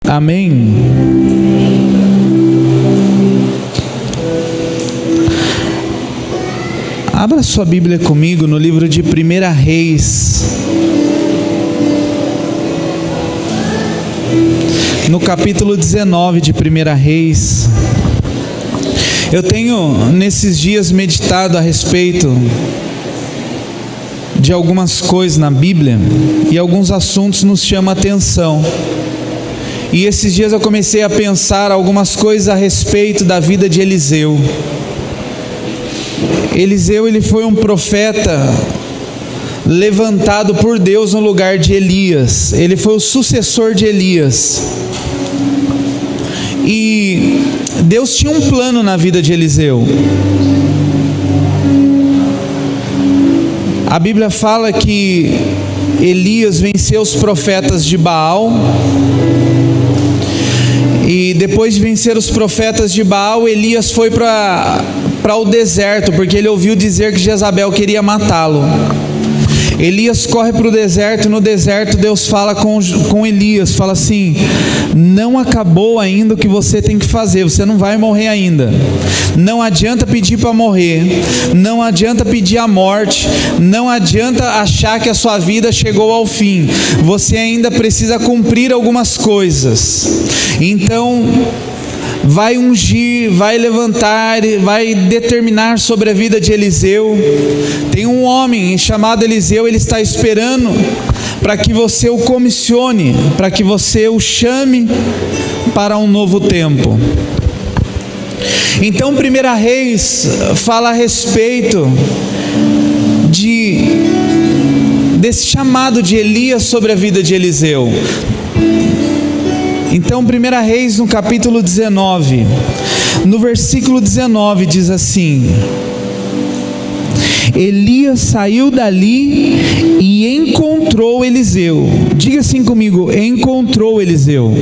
Amém? Abra sua Bíblia comigo no livro de 1 Reis, no capítulo 19 de 1 Reis. Eu tenho nesses dias meditado a respeito de algumas coisas na Bíblia e alguns assuntos nos chamam a atenção. E esses dias eu comecei a pensar algumas coisas a respeito da vida de Eliseu. Eliseu, ele foi um profeta levantado por Deus no lugar de Elias. Ele foi o sucessor de Elias. E Deus tinha um plano na vida de Eliseu. A Bíblia fala que Elias venceu os profetas de Baal. E depois de vencer os profetas de Baal, Elias foi para o deserto, porque ele ouviu dizer que Jezabel queria matá-lo. Elias corre para o deserto, e no deserto Deus fala com Elias, fala assim: não acabou ainda o que você tem que fazer, você não vai morrer ainda. Não adianta pedir para morrer, não adianta pedir a morte, não adianta achar que a sua vida chegou ao fim, você ainda precisa cumprir algumas coisas. Então, vai ungir, vai levantar, vai determinar sobre a vida de Eliseu. Tem um homem chamado Eliseu, ele está esperando para que você o comissione, para que você o chame para um novo tempo. Então 1 Reis fala a respeito desse chamado de Elias sobre a vida de Eliseu. Então 1 Reis no capítulo 19, no versículo 19 diz assim: Elias saiu dali e encontrou Eliseu. Diga assim comigo: encontrou Eliseu.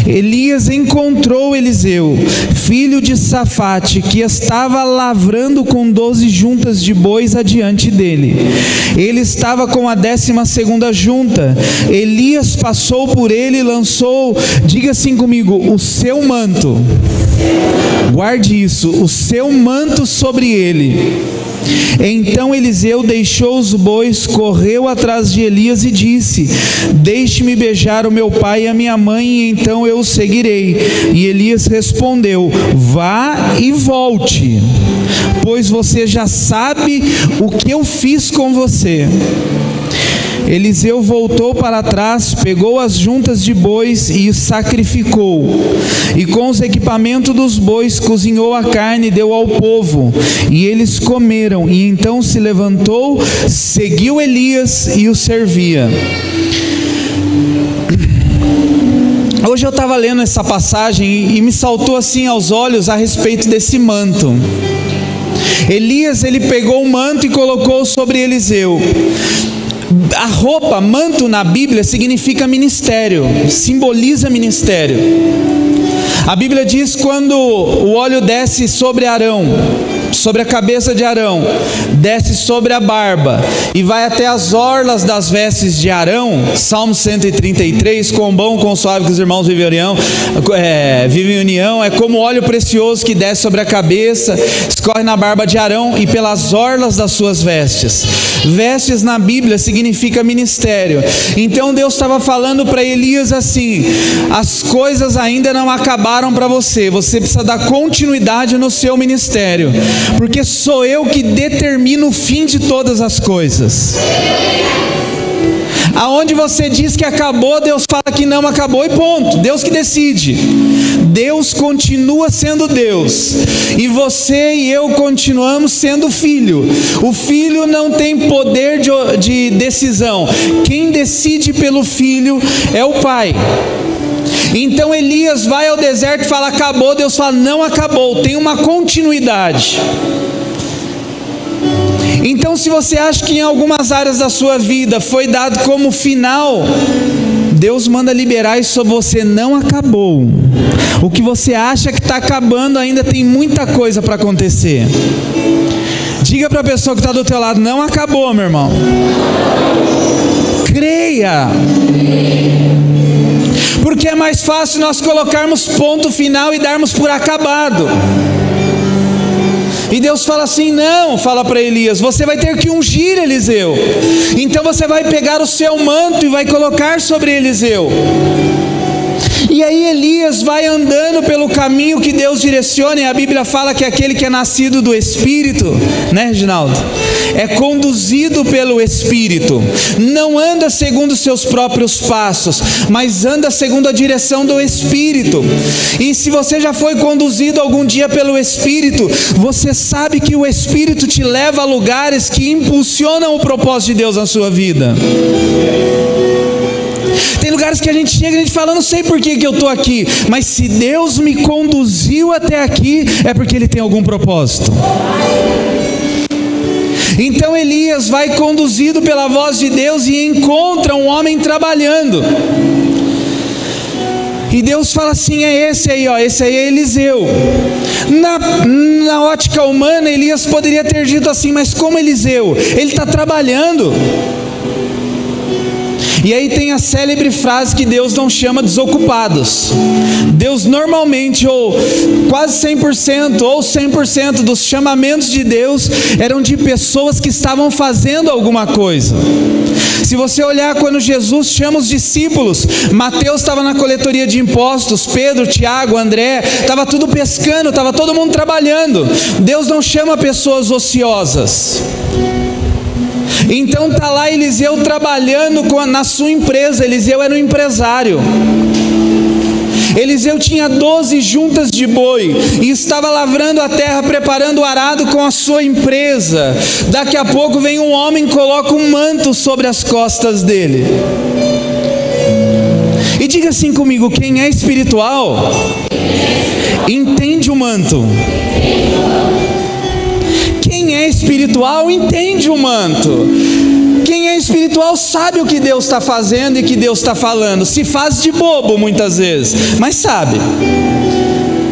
Elias encontrou Eliseu, filho de Safate, que estava lavrando com 12 juntas de bois adiante dele. Ele estava com a 12ª junta. Elias passou por ele e lançou, diga assim comigo, o seu manto. Guarde isso, o seu manto sobre ele. Então Eliseu deixou os bois, correu atrás de Elias e disse: deixe-me beijar o meu pai e a minha mãe, e então eu o seguirei. E Elias respondeu: vá e volte, pois você já sabe o que eu fiz com você. Eliseu voltou para trás, pegou as juntas de bois e os sacrificou, e com os equipamentos dos bois cozinhou a carne e deu ao povo, e eles comeram. E então se levantou, seguiu Elias e o servia. Hoje eu estava lendo essa passagem e me saltou assim aos olhos a respeito desse manto. Elias, ele pegou o manto e colocou sobre Eliseu. A roupa, manto na Bíblia significa ministério, simboliza ministério. A Bíblia diz quando o óleo desce sobre Arão, sobre a cabeça de Arão, desce sobre a barba e vai até as orlas das vestes de Arão. Salmo 133, quão bom, quão suave que os irmãos vivem em união, é como óleo precioso que desce sobre a cabeça, escorre na barba de Arão e pelas orlas das suas vestes. Vestes na Bíblia significa ministério. Então Deus estava falando para Elias assim: as coisas ainda não acabaram para você, você precisa dar continuidade no seu ministério, porque sou eu que determino o fim de todas as coisas. Aonde você diz que acabou, Deus fala que não acabou e ponto. Deus que decide. Deus continua sendo Deus, e você e eu continuamos sendo filho. O filho não tem poder de decisão. Quem decide pelo filho é o pai. Então Elias vai ao deserto e fala: acabou. Deus fala: não acabou, tem uma continuidade. Então, se você acha que em algumas áreas da sua vida foi dado como final, Deus manda liberar isso sobre você: não acabou. O que você acha que está acabando ainda tem muita coisa para acontecer. Diga para a pessoa que está do teu lado: não acabou, meu irmão. Creia. porque é mais fácil nós colocarmos ponto final e darmos por acabado. E Deus fala assim, não, fala para Elias, você vai ter que ungir Eliseu. Então você vai pegar o seu manto e vai colocar sobre Eliseu. E aí Elias vai andando pelo caminho que Deus direciona, e a Bíblia fala que aquele que é nascido do Espírito, né, Reginaldo? É conduzido pelo Espírito, não anda segundo os seus próprios passos, mas anda segundo a direção do Espírito. E se você já foi conduzido algum dia pelo Espírito, você sabe que o Espírito te leva a lugares que impulsionam o propósito de Deus na sua vida. Tem lugares que a gente chega e a gente fala, não sei por que eu estou aqui, mas se Deus me conduziu até aqui, é porque Ele tem algum propósito. Então Elias vai conduzido pela voz de Deus e encontra um homem trabalhando. E Deus fala assim, é esse aí, ó, esse aí é Eliseu. Na ótica humana, Elias poderia ter dito assim, mas como Eliseu? Ele está trabalhando. E aí tem a célebre frase que Deus não chama desocupados. Deus normalmente, ou quase 100%, ou 100% dos chamamentos de Deus eram de pessoas que estavam fazendo alguma coisa. Se você olhar quando Jesus chama os discípulos, Mateus estava na coletoria de impostos, Pedro, Tiago, André, estava tudo pescando, estava todo mundo trabalhando. Deus não chama pessoas ociosas. Então está lá Eliseu trabalhando na sua empresa. Eliseu era um empresário. Eliseu tinha 12 juntas de boi e estava lavrando a terra, preparando o arado com a sua empresa. Daqui a pouco vem um homem e coloca um manto sobre as costas dele. E diga assim comigo, quem é espiritual entende o manto. Quem é espiritual entende o manto. Quem é espiritual sabe o que Deus está fazendo e que Deus está falando. Se faz de bobo muitas vezes, mas sabe.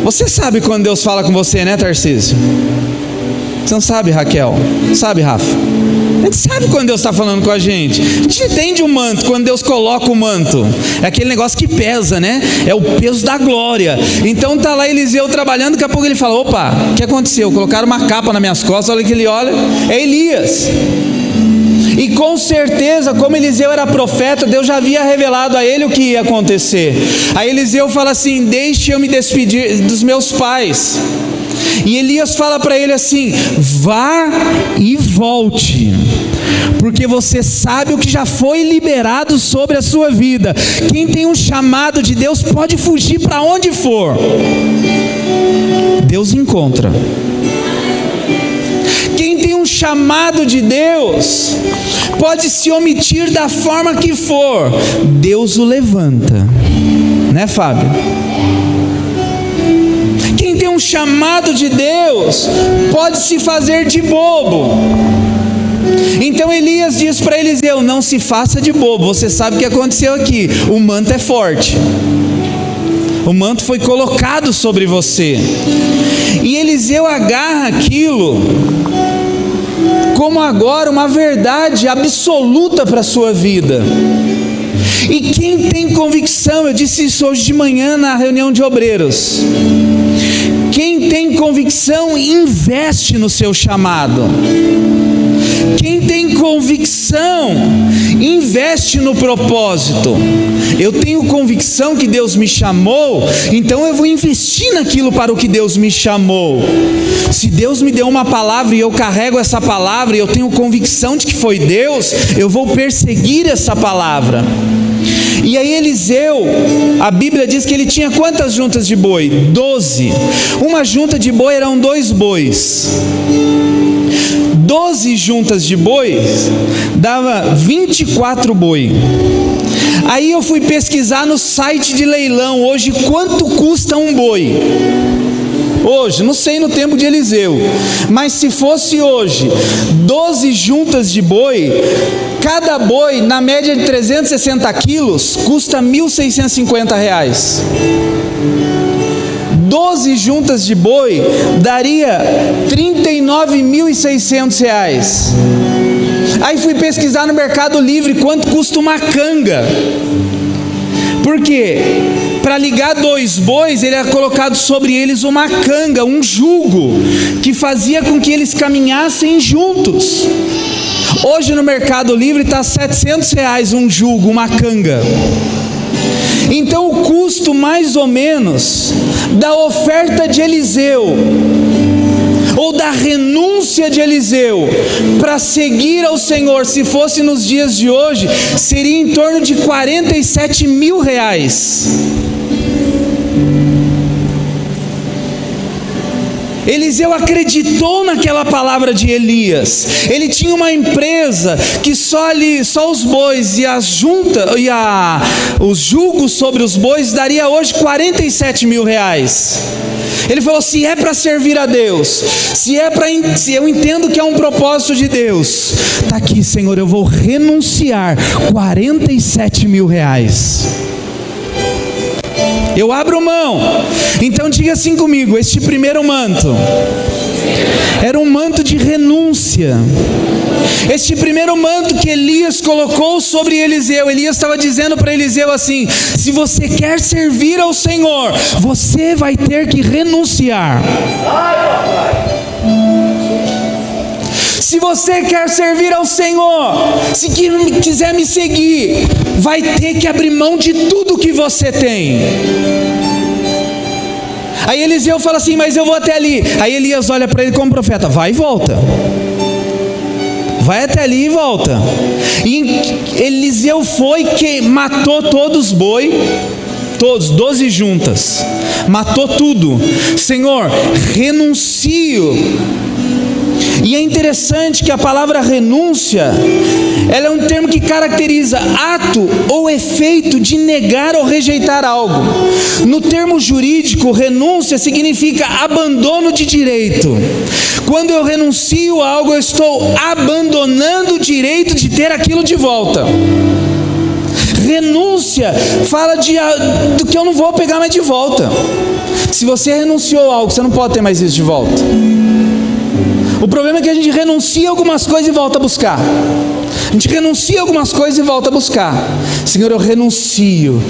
Você sabe quando Deus fala com você, né, Tarcísio? Você não sabe, Raquel? Sabe, Rafa? A gente sabe quando Deus está falando com a gente. A gente entende o manto, quando Deus coloca o manto. É aquele negócio que pesa, né? É o peso da glória. Então está lá Eliseu trabalhando, daqui a pouco ele fala, opa, o que aconteceu? Colocaram uma capa nas minhas costas, olha que ele olha, é Elias. E com certeza, como Eliseu era profeta, Deus já havia revelado a ele o que ia acontecer. Aí Eliseu fala assim, deixe eu me despedir dos meus pais. E Elias fala para ele assim, vá e volte, porque você sabe o que já foi liberado sobre a sua vida. Quem tem um chamado de Deus pode fugir para onde for, Deus encontra. Quem tem um chamado de Deus pode se omitir da forma que for, Deus o levanta, né, Fábio? Quem tem um chamado de Deus pode se fazer de bobo. Então Elias diz para Eliseu, não se faça de bobo, você sabe o que aconteceu aqui, o manto é forte, o manto foi colocado sobre você. E Eliseu agarra aquilo como agora uma verdade absoluta para a sua vida. E quem tem convicção, eu disse isso hoje de manhã na reunião de obreiros, quem tem convicção investe no seu chamado. Quem tem convicção investe no propósito. Eu tenho convicção que Deus me chamou, então eu vou investir naquilo para o que Deus me chamou. Se Deus me deu uma palavra e eu carrego essa palavra e eu tenho convicção de que foi Deus, eu vou perseguir essa palavra. E aí Eliseu, a Bíblia diz que ele tinha quantas juntas de boi? 12. Uma junta de boi eram 2 bois. 12 juntas de bois dava 24 boi. Aí eu fui pesquisar no site de leilão hoje quanto custa um boi. Hoje, não sei no tempo de Eliseu, mas se fosse hoje 12 juntas de boi, cada boi na média de 360 quilos custa R$ 1.650. 12 juntas de boi daria R$ 39.600. Aí fui pesquisar no Mercado Livre quanto custa uma canga. Por quê? Para ligar 2 bois, ele era colocado sobre eles uma canga, um jugo, que fazia com que eles caminhassem juntos. Hoje no Mercado Livre está R$700 um jugo, uma canga. Então o custo mais ou menos da oferta de Eliseu, ou da renúncia de Eliseu para seguir ao Senhor, se fosse nos dias de hoje, seria em torno de R$47 mil. Eliseu acreditou naquela palavra de Elias. Ele tinha uma empresa que só os bois e os jugos sobre os bois daria hoje R$47 mil. Ele falou: se é para servir a Deus, se eu entendo que é um propósito de Deus, está aqui, Senhor, eu vou renunciar R$47 mil. Eu abro mão. Então diga assim comigo: este primeiro manto era um manto de renúncia. Este primeiro manto que Elias colocou sobre Eliseu, Elias estava dizendo para Eliseu assim: se você quer servir ao Senhor, você vai ter que renunciar. Se você quer servir ao Senhor, se quiser me seguir, vai ter que abrir mão de tudo que você tem. Aí Eliseu fala assim: mas eu vou até ali. Aí Elias olha para ele como profeta: vai e volta. Vai até ali e volta. E Eliseu foi que matou todos os boi, todos, 12 juntas. Matou tudo. Senhor, renuncio. E é interessante que a palavra renúncia, ela é um termo que caracteriza ato ou efeito de negar ou rejeitar algo. No termo jurídico, renúncia significa abandono de direito. Quando eu renuncio a algo, eu estou abandonando o direito de ter aquilo de volta. Renúncia fala do que eu não vou pegar mais de volta. Se você renunciou a algo, você não pode ter mais isso de volta. O problema é que a gente renuncia a algumas coisas e volta a buscar. A gente renuncia a algumas coisas e volta a buscar. Senhor, eu renuncio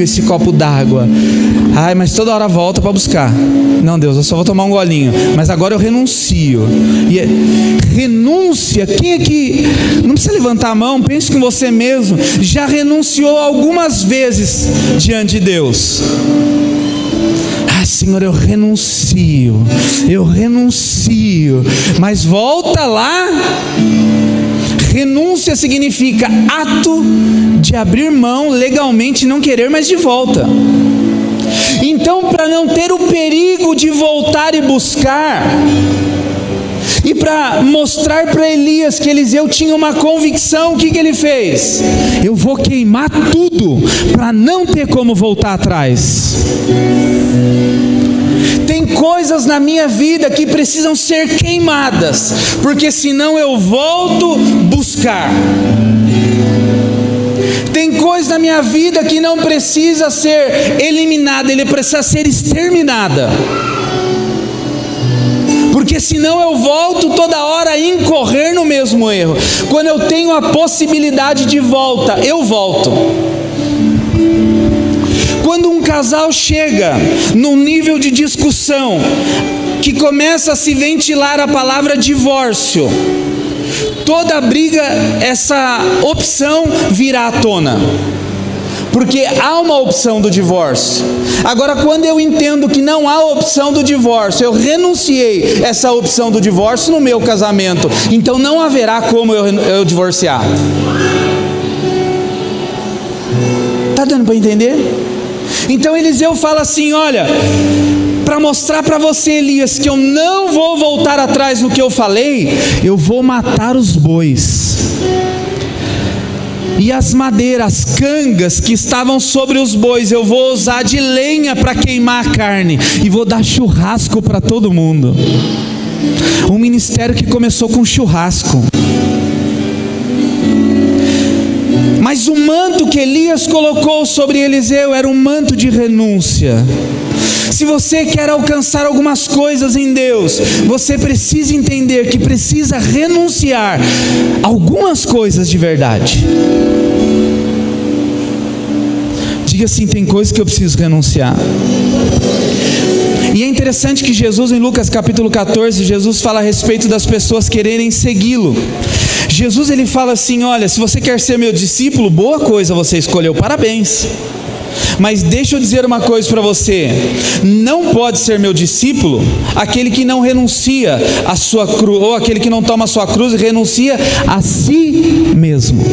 esse copo d'água. Ai, mas toda hora volta para buscar. Não, Deus, eu só vou tomar um golinho. Mas agora eu renuncio. Renúncia, quem é que... Não precisa levantar a mão, pense com você mesmo. Já renunciou algumas vezes diante de Deus. Senhor, eu renuncio, mas volta lá. Renúncia significa ato de abrir mão legalmente e não querer mais de volta. Então, para não ter o perigo de voltar e buscar, e para mostrar para Elias que Eliseu tinha uma convicção, o que ele fez? Eu vou queimar tudo para não ter como voltar atrás. Tem coisas na minha vida que precisam ser queimadas, porque senão eu volto buscar. Tem coisa na minha vida que não precisa ser eliminada, ele precisa ser exterminada. Porque senão eu volto toda hora a incorrer no mesmo erro. Quando eu tenho a possibilidade de volta, eu volto. Quando um casal chega num nível de discussão que começa a se ventilar a palavra divórcio, toda briga, essa opção virá à tona. Porque há uma opção do divórcio. Agora, quando eu entendo que não há opção do divórcio, eu renunciei essa opção do divórcio no meu casamento, então não haverá como eu divorciar. Está dando para entender? Então Eliseu fala assim: olha, para mostrar para você, Elias, que eu não vou voltar atrás no que eu falei, eu vou matar os bois. E as madeiras, as cangas que estavam sobre os bois, eu vou usar de lenha para queimar a carne. E vou dar churrasco para todo mundo. Um ministério que começou com churrasco. Mas o manto que Elias colocou sobre Eliseu era um manto de renúncia. Se você quer alcançar algumas coisas em Deus, você precisa entender que precisa renunciar a algumas coisas de verdade. Diga assim: tem coisas que eu preciso renunciar. E é interessante que Jesus, em Lucas capítulo 14, Jesus fala a respeito das pessoas quererem segui-lo. Jesus, ele fala assim: olha, se você quer ser meu discípulo, boa coisa você escolheu, parabéns. Mas deixa eu dizer uma coisa para você: não pode ser meu discípulo aquele que não renuncia a sua cruz, ou aquele que não toma a sua cruz e renuncia a si mesmo.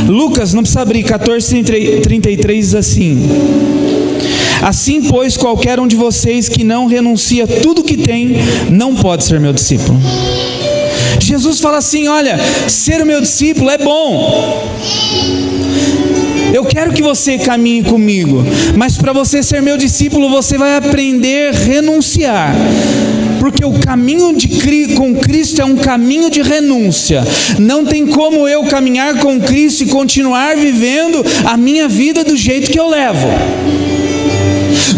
Lucas, não precisa abrir, 14:33 diz assim: assim, pois, qualquer um de vocês que não renuncia tudo que tem, não pode ser meu discípulo. Jesus fala assim: olha, ser o meu discípulo é bom, eu quero que você caminhe comigo, mas para você ser meu discípulo, você vai aprender a renunciar, porque o caminho com Cristo é um caminho de renúncia. Não tem como eu caminhar com Cristo e continuar vivendo a minha vida do jeito que eu levo.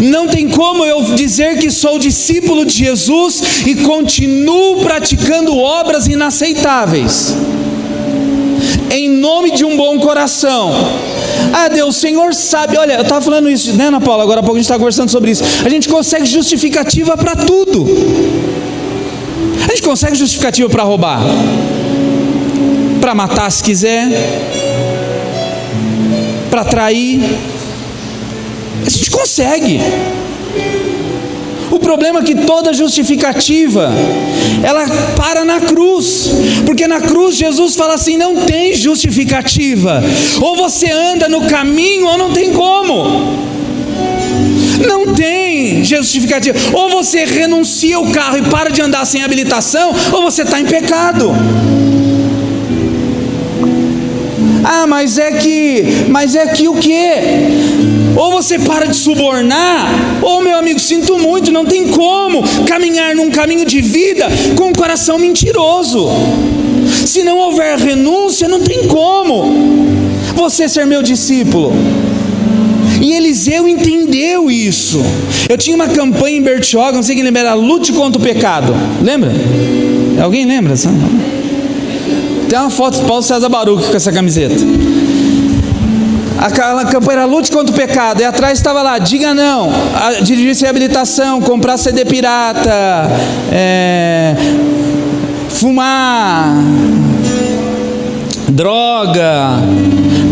Não tem como eu dizer que sou discípulo de Jesus e continuo praticando obras inaceitáveis, em nome de um bom coração. Ah, Deus, o Senhor sabe. Olha, eu estava falando isso, né, Ana Paula? Agora há pouco a gente estava conversando sobre isso. A gente consegue justificativa para tudo. A gente consegue justificativa para roubar, para matar se quiser, para trair. A gente consegue. O problema é que toda justificativa, ela para na cruz, porque na cruz Jesus fala assim: não tem justificativa, ou você anda no caminho ou não tem como, não tem justificativa, ou você renuncia o carro e para de andar sem habilitação, ou você está em pecado. Ah, mas é que o quê? Ou você para de subornar, ou, meu amigo, sinto muito, não tem como caminhar num caminho de vida com um coração mentiroso. Se não houver renúncia, não tem como você ser meu discípulo. E Eliseu entendeu isso. Eu tinha uma campanha em Bertioga, não sei quem lembra, era Lute contra o Pecado. Lembra? Alguém lembra? Tem uma foto de Paulo César Baruch com essa camiseta. Aquela campanha era Lute contra o Pecado, e atrás estava lá: diga não, dirigir-se à reabilitação, comprar CD pirata, fumar, droga,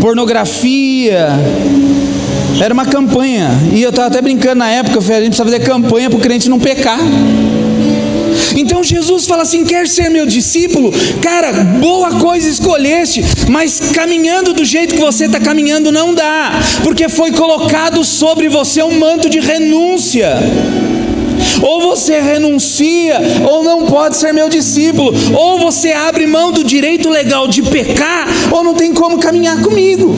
pornografia. Era uma campanha, e eu estava até brincando na época, a gente precisa fazer campanha para o crente não pecar. Então Jesus fala assim: quer ser meu discípulo? Cara, boa coisa escolheste, mas caminhando do jeito que você está caminhando não dá, porque foi colocado sobre você um manto de renúncia. Ou você renuncia, ou não pode ser meu discípulo. Ou você abre mão do direito legal de pecar, ou não tem como caminhar comigo.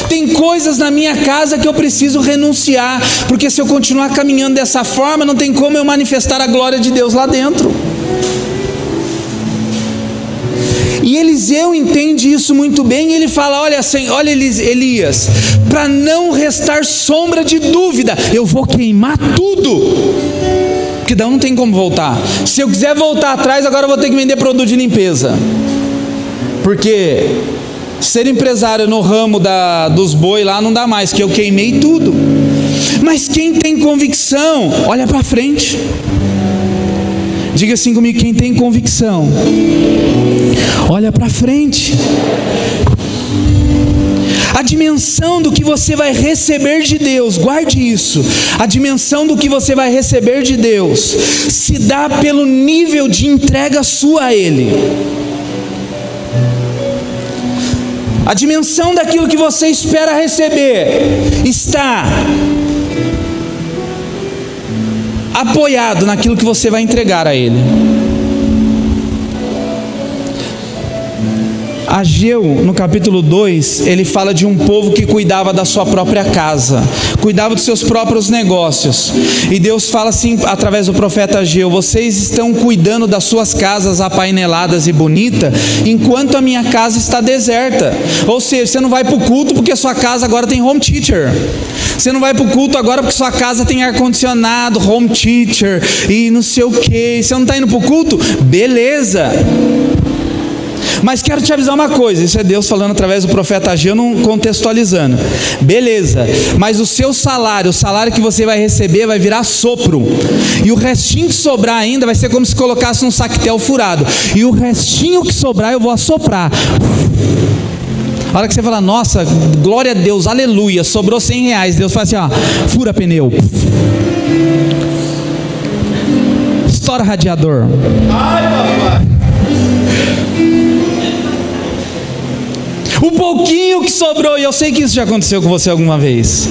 Tem coisas na minha casa que eu preciso renunciar, porque se eu continuar caminhando dessa forma, não tem como eu manifestar a glória de Deus lá dentro. E Eliseu entende isso muito bem, e ele fala: olha Elias, para não restar sombra de dúvida, eu vou queimar tudo, porque daí não tem como voltar. Se eu quiser voltar atrás, agora eu vou ter que vender produto de limpeza, porque ser empresário no ramo dos boi lá não dá mais, que eu queimei tudo. Mas quem tem convicção, olha para frente. Diga assim comigo: quem tem convicção, olha para frente. A dimensão do que você vai receber de Deus, guarde isso, a dimensão do que você vai receber de Deus se dá pelo nível de entrega sua a Ele. A dimensão daquilo que você espera receber está apoiado naquilo que você vai entregar a Ele. Ageu, no capítulo 2, ele fala de um povo que cuidava da sua própria casa, cuidava dos seus próprios negócios. E Deus fala assim, através do profeta Ageu: vocês estão cuidando das suas casas apaineladas e bonitas, enquanto a minha casa está deserta. Ou seja, você não vai para o culto porque sua casa agora tem home teacher. Você não vai para o culto agora porque sua casa tem ar-condicionado, home teacher e não sei o que. Você não está indo para o culto? Beleza. Mas quero te avisar uma coisa, isso é Deus falando através do profeta Ageu, não contextualizando. Beleza, mas o seu salário, o salário que você vai receber vai virar sopro. E o restinho que sobrar ainda vai ser como se colocasse um saquetel furado. E o restinho que sobrar eu vou assoprar. A hora que você fala, nossa, glória a Deus, aleluia, sobrou R$100, Deus fala assim, ó, fura pneu, estoura radiador. Ai, papai. O pouquinho que sobrou, e eu sei que isso já aconteceu com você alguma vez.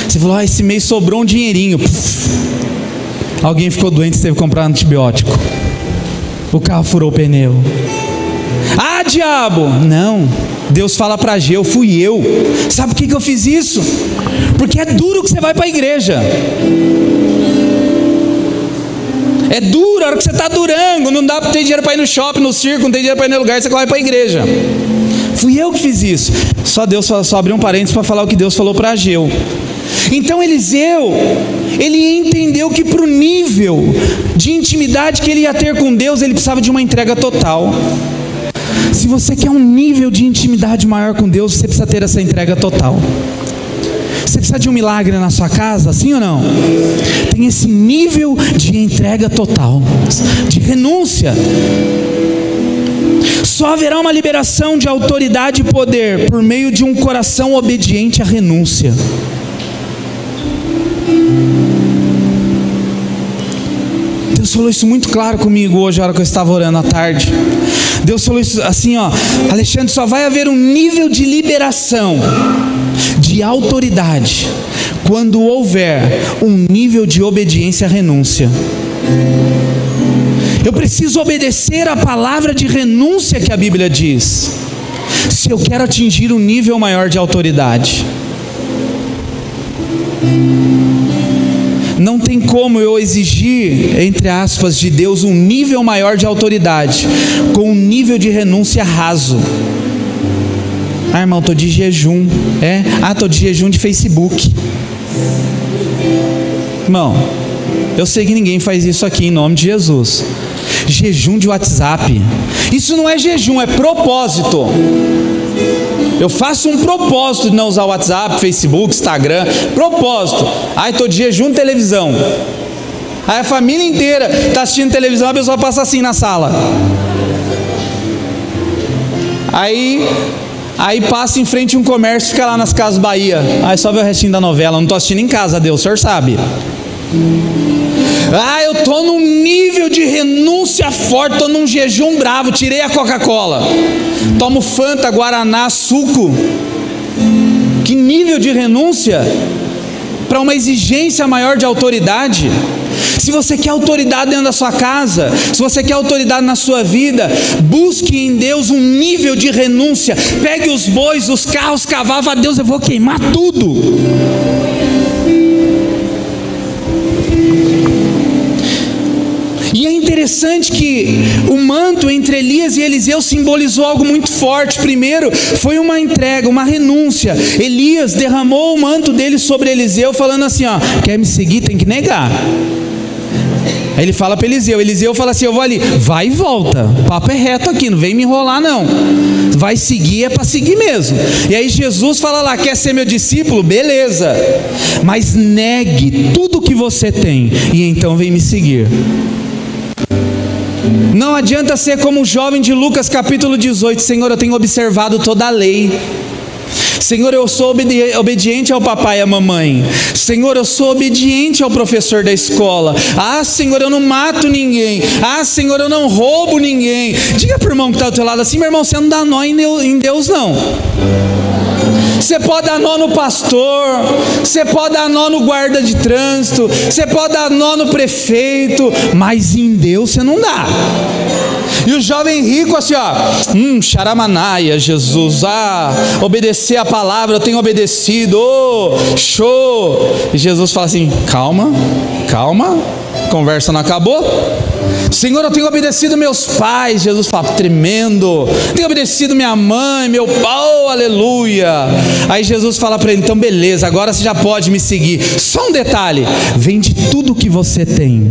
Você falou, esse mês sobrou um dinheirinho. Alguém ficou doente, você teve que comprar antibiótico. O carro furou o pneu. Ah, diabo! Não. Deus fala para Ageu, fui eu. Sabe por que eu fiz isso? Porque é duro que você vai para a igreja. É duro, a hora que você está durando, não dá para ter dinheiro para ir no shopping, no circo, não tem dinheiro para ir no lugar, você vai para a igreja. Fui eu que fiz isso. Só abriu um parênteses para falar o que Deus falou para Ageu. Então Eliseu, ele entendeu que para o nível de intimidade que ele ia ter com Deus, ele precisava de uma entrega total. Se você quer um nível de intimidade maior com Deus, você precisa ter essa entrega total. Você precisa de um milagre na sua casa, sim ou não? Tem esse nível de entrega total, de renúncia. Só haverá uma liberação de autoridade e poder por meio de um coração obediente à renúncia. Deus falou isso muito claro comigo hoje, na hora que eu estava orando à tarde. Deus falou isso assim, ó, Alexandre, só vai haver um nível de liberação de autoridade quando houver um nível de obediência à renúncia. Eu preciso obedecer a palavra de renúncia que a Bíblia diz, se eu quero atingir um nível maior de autoridade. Não tem como eu exigir, entre aspas, de Deus um nível maior de autoridade com um nível de renúncia raso. Ah, irmão, estou de jejum. Estou de jejum de Facebook. Irmão, eu sei que ninguém faz isso aqui em nome de Jesus. Jejum de WhatsApp. Isso não é jejum, é propósito. Eu faço um propósito de não usar o WhatsApp, Facebook, Instagram. Propósito. Estou de jejum de televisão. Aí a família inteira está assistindo televisão, a pessoa passa assim na sala. Aí passa em frente a um comércio, fica lá nas Casas Bahia. Aí só vê o restinho da novela. Não estou assistindo em casa, Deus, o senhor sabe. Eu estou num nível de renúncia forte, estou num jejum bravo, tirei a Coca-Cola, tomo Fanta, Guaraná, suco. Que nível de renúncia para uma exigência maior de autoridade. Se você quer autoridade dentro da sua casa, se você quer autoridade na sua vida, busque em Deus um nível de renúncia. Pegue os bois, os carros, os cavalos, fala, Deus, eu vou queimar tudo. E é interessante que o manto entre Elias e Eliseu simbolizou algo muito forte. Primeiro, foi uma entrega, uma renúncia. Elias derramou o manto dele sobre Eliseu, falando assim, quer me seguir, tem que negar. Aí ele fala para Eliseu, Eliseu fala assim, eu vou ali, vai e volta, o papo é reto aqui, não vem me enrolar não, vai seguir, é para seguir mesmo. E aí Jesus fala lá, quer ser meu discípulo? Beleza, mas negue tudo que você tem, e então vem me seguir. Não adianta ser como o jovem de Lucas capítulo 18, Senhor, eu tenho observado toda a lei. Senhor, eu sou obediente ao papai e à mamãe. Senhor, eu sou obediente ao professor da escola. Senhor, eu não mato ninguém. Senhor, eu não roubo ninguém. Diga para o irmão que está do teu lado assim, meu irmão, você não dá nó em Deus não. Você pode dar nó no pastor, você pode dar nó no guarda de trânsito, você pode dar nó no prefeito, mas em Deus você não dá. E o jovem rico assim, xaramanaia, Jesus, obedecer a palavra, eu tenho obedecido, show. E Jesus fala assim, calma, conversa não acabou? Senhor, eu tenho obedecido meus pais. Jesus fala, tremendo. Tenho obedecido minha mãe, meu pai, aleluia. Aí Jesus fala para ele, então beleza, agora você já pode me seguir. Só um detalhe, vende tudo que você tem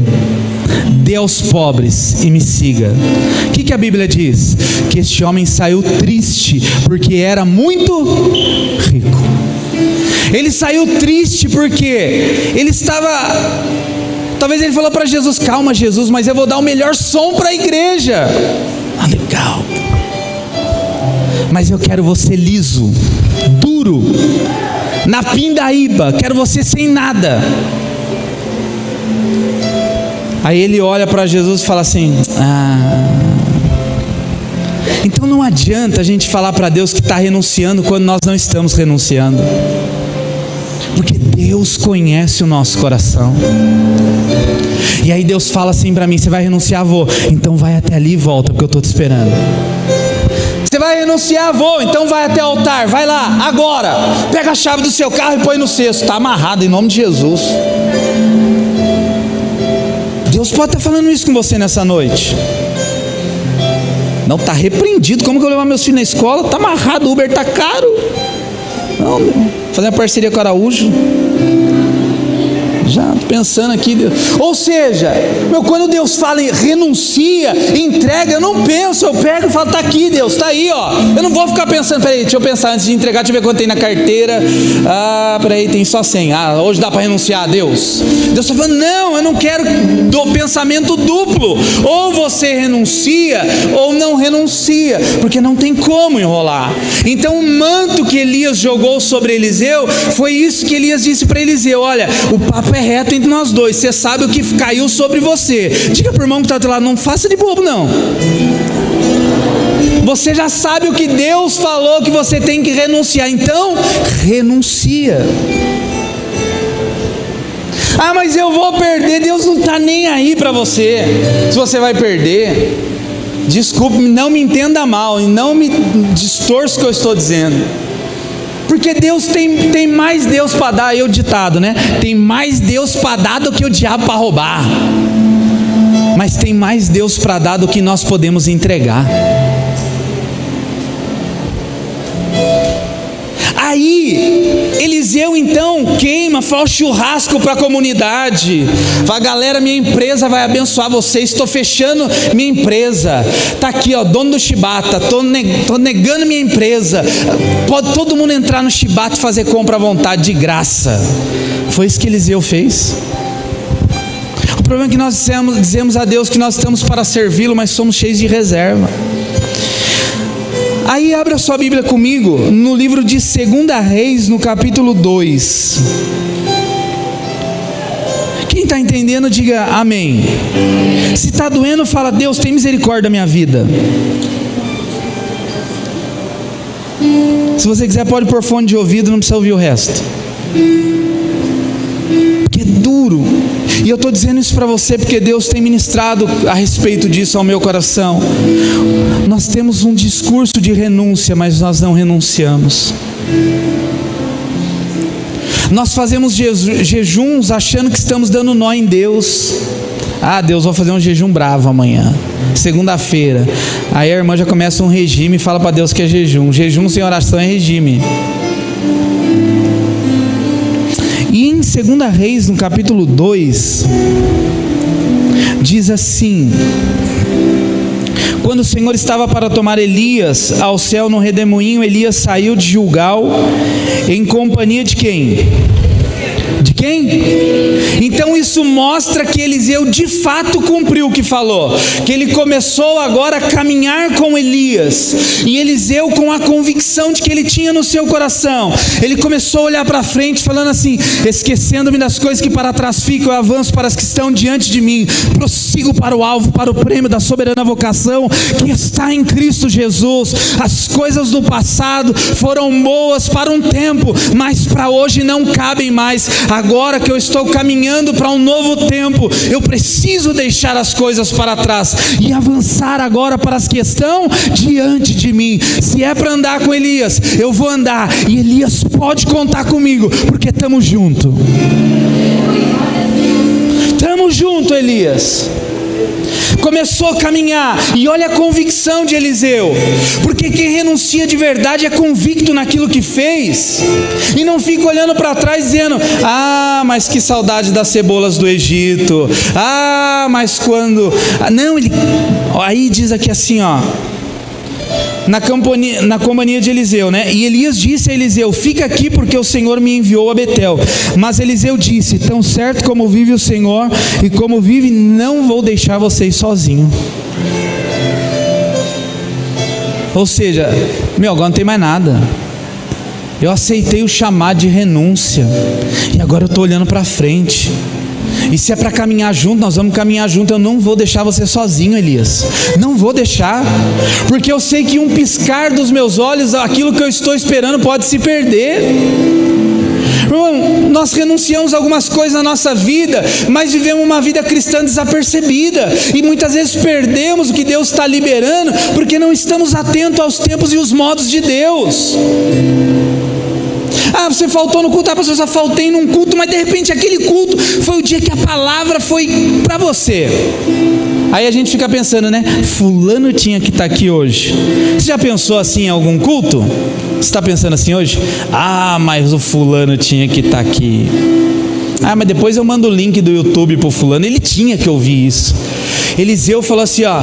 dê aos pobres e me siga. O que a Bíblia diz? Que este homem saiu triste porque era muito rico. Ele saiu triste porque ele estava... Talvez ele falou para Jesus: calma, Jesus, mas eu vou dar o melhor som para a igreja. Ah, legal. Mas eu quero você liso, duro, na pindaíba, quero você sem nada. Aí ele olha para Jesus e fala assim: então não adianta a gente falar para Deus que está renunciando quando nós não estamos renunciando, porque Deus conhece o nosso coração. E aí Deus fala assim para mim: você vai renunciar? Vou. Então vai até ali e volta, porque eu estou te esperando. Você vai renunciar? Vou. Então vai até o altar, vai lá, agora. Pega a chave do seu carro e põe no cesto. Está amarrado em nome de Jesus. Deus pode estar falando isso com você nessa noite. Não, está repreendido. Como que eu vou levar meus filhos na escola? Está amarrado, o Uber está caro. Não, fazer uma parceria com o Araújo. Já pensando aqui. Ou seja, quando Deus fala em renuncia, entrega, eu não penso, eu pego e falo: está aqui, Deus, está aí, ó. Eu não vou ficar pensando, peraí, deixa eu pensar antes de entregar, deixa eu ver quanto tem na carteira. Peraí, tem só 100. Hoje dá para renunciar, Deus. Deus está falando: não, eu não quero do pensamento duplo. Ou você renuncia ou não renuncia, porque não tem como enrolar. Então o manto que Elias jogou sobre Eliseu, foi isso que Elias disse para Eliseu: olha, o papo é reto entre nós dois, você sabe o que caiu sobre você. Diga para o irmão que está do lado: não faça de bobo não. Você já sabe o que Deus falou que você tem que renunciar, então renuncia. Mas eu vou perder. Deus não está nem aí para você, se você vai perder. Desculpe, não me entenda mal e não me distorça o que eu estou dizendo. Porque Deus tem mais Deus para dar. Aí o ditado, né? Tem mais Deus para dar do que o diabo para roubar. Mas tem mais Deus para dar do que nós podemos entregar. Aí Eliseu então queima, faz o churrasco para a comunidade. Fala: galera, minha empresa vai abençoar vocês, estou fechando minha empresa. Está aqui, ó, dono do Chibata, estou negando minha empresa. Pode todo mundo entrar no Chibata e fazer compra à vontade, de graça. Foi isso que Eliseu fez. O problema é que nós dizemos a Deus que nós estamos para servi-lo, mas somos cheios de reserva. Aí abre a sua Bíblia comigo no livro de 2 Reis, no capítulo 2. Quem está entendendo, diga amém. Se está doendo, fala: Deus, tem misericórdia da minha vida. Se você quiser, pode pôr fone de ouvido, não precisa ouvir o resto. Porque é duro. E eu estou dizendo isso para você porque Deus tem ministrado a respeito disso ao meu coração. Nós temos um discurso de renúncia, mas nós não renunciamos. Nós fazemos jejuns achando que estamos dando nó em Deus. Deus, vou fazer um jejum bravo amanhã, segunda-feira. Aí a irmã já começa um regime e fala para Deus que é jejum. Jejum sem oração é regime. E em 2 Reis, no capítulo 2, diz assim: quando o Senhor estava para tomar Elias ao céu no redemoinho, Elias saiu de Gilgal em companhia de quem? De quem? Então isso mostra que Eliseu de fato cumpriu o que falou, que ele começou agora a caminhar com Elias, e Eliseu, com a convicção de que ele tinha no seu coração, ele começou a olhar para frente falando assim: esquecendo-me das coisas que para trás ficam, eu avanço para as que estão diante de mim, prossigo para o alvo, para o prêmio da soberana vocação que está em Cristo Jesus. As coisas do passado foram boas para um tempo, mas para hoje não cabem mais. Agora que eu estou caminhando para um novo tempo, eu preciso deixar as coisas para trás e avançar agora para as que estão diante de mim. Se é para andar com Elias, eu vou andar, e Elias pode contar comigo, porque estamos juntos. Estamos juntos, Elias. Começou a caminhar, e olha a convicção de Eliseu, porque quem renuncia de verdade é convicto naquilo que fez, e não fica olhando para trás dizendo: ah, mas que saudade das cebolas do Egito, ah, mas quando... Não, ele... Aí diz aqui assim, ó, na companhia de Eliseu, né? E Elias disse a Eliseu: fica aqui, porque o Senhor me enviou a Betel. Mas Eliseu disse: tão certo como vive o Senhor e como vive, não vou deixar vocês sozinhos. Ou seja, agora não tem mais nada. Eu aceitei o chamado de renúncia, e agora eu estou olhando para frente. E se é para caminhar junto, nós vamos caminhar junto. Eu não vou deixar você sozinho, Elias. Não vou deixar, porque eu sei que um piscar dos meus olhos, aquilo que eu estou esperando pode se perder. Irmão, nós renunciamos a algumas coisas na nossa vida, mas vivemos uma vida cristã desapercebida, e muitas vezes perdemos o que Deus está liberando, porque não estamos atentos aos tempos e os modos de Deus. Ah, você faltou no culto, pastor, eu só faltei num culto, mas de repente aquele culto foi o dia que a palavra foi para você. Aí a gente fica pensando, né? Fulano tinha que estar aqui hoje. Você já pensou assim em algum culto? Você está pensando assim hoje? Ah, mas o fulano tinha que estar aqui. Ah, mas depois eu mando o link do YouTube pro fulano. Ele tinha que ouvir isso. Eliseu falou assim, ó: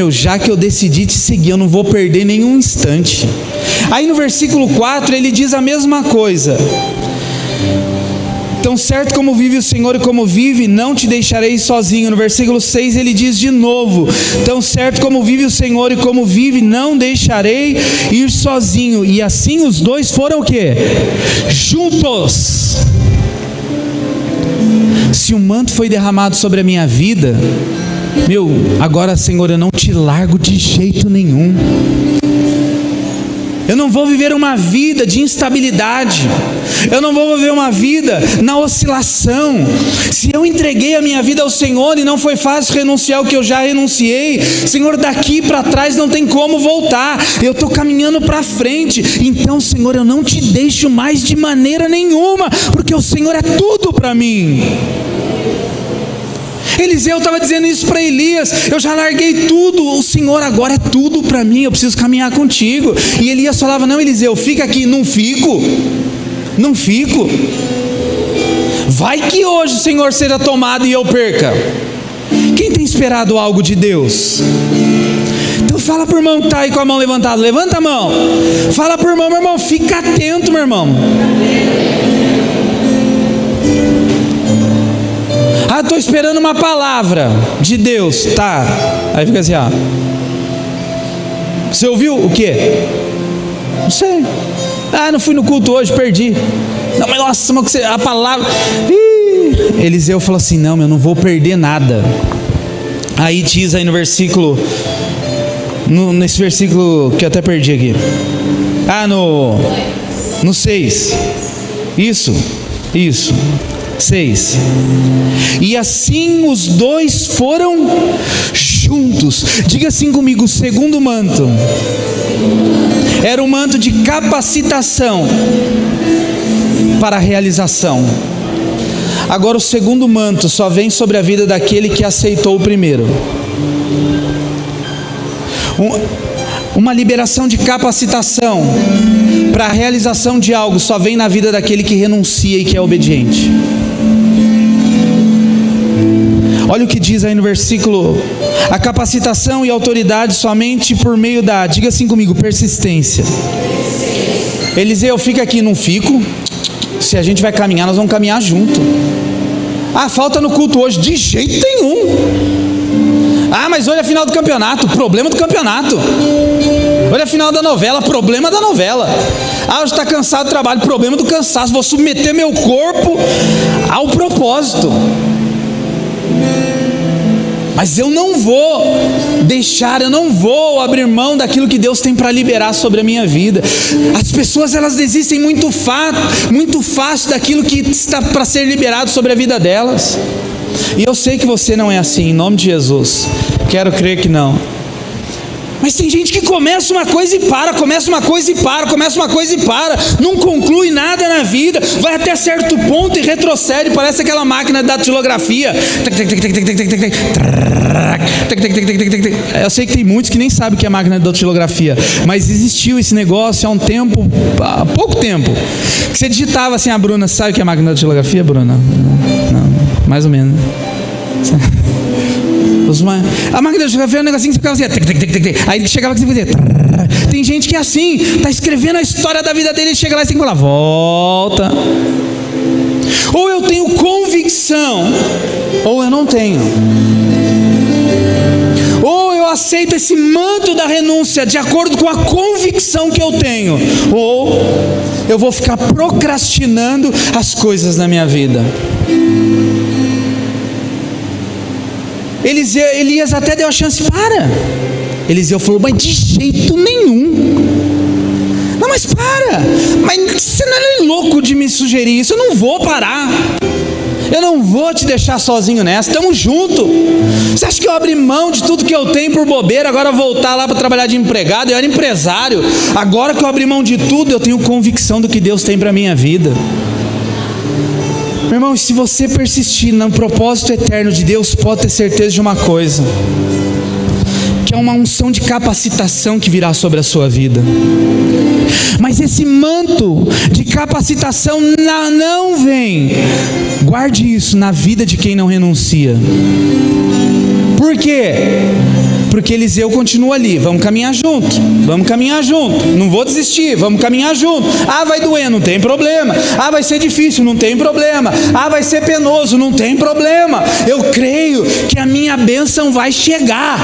já que eu decidi te seguir, eu não vou perder nenhum instante. Aí no versículo 4 ele diz a mesma coisa: tão certo como vive o Senhor e como vive, não te deixarei sozinho. No versículo 6 ele diz de novo: tão certo como vive o Senhor e como vive, não deixarei ir sozinho. E assim os dois foram o quê? Juntos. Se o manto foi derramado sobre a minha vida, agora, Senhor, eu não te largo de jeito nenhum. Eu não vou viver uma vida de instabilidade. Eu não vou viver uma vida na oscilação. Se eu entreguei a minha vida ao Senhor e não foi fácil renunciar ao que eu já renunciei, Senhor, daqui para trás não tem como voltar. Eu estou caminhando para frente. Então, Senhor, eu não te deixo mais de maneira nenhuma, porque o Senhor é tudo para mim. Eliseu estava dizendo isso para Elias: eu já larguei tudo, o Senhor agora é tudo para mim, eu preciso caminhar contigo. E Elias falava: não, Eliseu, fica aqui. Não fico. Vai que hoje o Senhor seja tomado e eu perca. Quem tem esperado algo de Deus? Então fala para o irmão que está aí com a mão levantada, levanta a mão. Fala para o irmão: meu irmão, fica atento, meu irmão. Ah, estou esperando uma palavra de Deus. Tá. Aí fica assim, ó. Você ouviu o quê? Não sei. Ah, não fui no culto hoje, perdi. Não, mas nossa, mas a palavra... Eliseu falou assim: não, eu não vou perder nada. Aí diz aí no versículo... nesse versículo que eu até perdi aqui. Ah, no 6. Isso. 6. E assim os dois foram juntos. Diga assim comigo: o segundo manto era um manto de capacitação para a realização. Agora o segundo manto só vem sobre a vida daquele que aceitou o primeiro. Uma liberação de capacitação para a realização de algo só vem na vida daquele que renuncia e que é obediente. Olha o que diz aí no versículo: a capacitação e autoridade somente por meio da, diga assim comigo, persistência. Eliseu, fica aqui. Não fico. Se a gente vai caminhar, nós vamos caminhar junto. Ah, falta no culto hoje. De jeito nenhum. Ah, mas olha a final do campeonato. Problema do campeonato. Olha a final da novela. Problema da novela. Ah, hoje está cansado do trabalho. Problema do cansaço. Vou submeter meu corpo ao propósito. Mas eu não vou deixar, eu não vou abrir mão daquilo que Deus tem para liberar sobre a minha vida. As pessoas, elas desistem muito fácil daquilo que está para ser liberado sobre a vida delas. E eu sei que você não é assim, em nome de Jesus. Quero crer que não. Mas tem gente que começa uma coisa e para, começa uma coisa e para, começa uma coisa e para, não conclui nada na vida, vai até certo ponto e retrocede, parece aquela máquina da datilografia. Eu sei que tem muitos que nem sabem o que é máquina de datilografia, mas existiu esse negócio há pouco tempo, que você digitava assim. A Bruna sabe o que é máquina de datilografia, Bruna? Não, mais ou menos. A máquina de datilografia é um negocinho que você ficava assim, aí chegava aqui e fazia. Tem gente que é assim, está escrevendo a história da vida dele, chega lá e tem que falar, volta. Ou eu tenho convicção, ou eu não tenho. Ou eu aceito esse manto da renúncia de acordo com a convicção que eu tenho, ou eu vou ficar procrastinando as coisas na minha vida. Elias até deu a chance, para. Eliseu falou, mas de jeito nenhum. Não, mas para. Mas você não é louco de me sugerir isso, eu não vou parar. Eu não vou te deixar sozinho nessa, estamos juntos. Você acha que eu abri mão de tudo que eu tenho por bobeira, agora voltar lá para trabalhar de empregado? Eu era empresário, agora que eu abri mão de tudo, eu tenho convicção do que Deus tem para a minha vida. Meu irmão, se você persistir no propósito eterno de Deus, pode ter certeza de uma coisa, que é uma unção de capacitação que virá sobre a sua vida. Mas esse manto de capacitação não vem, guarde isso, na vida de quem não renuncia. Por quê? Porque Eliseu continua ali, vamos caminhar junto, não vou desistir, vamos caminhar junto. Ah, vai doer, não tem problema. Ah, vai ser difícil, não tem problema. Ah, vai ser penoso, não tem problema. Eu creio que a minha bênção vai chegar.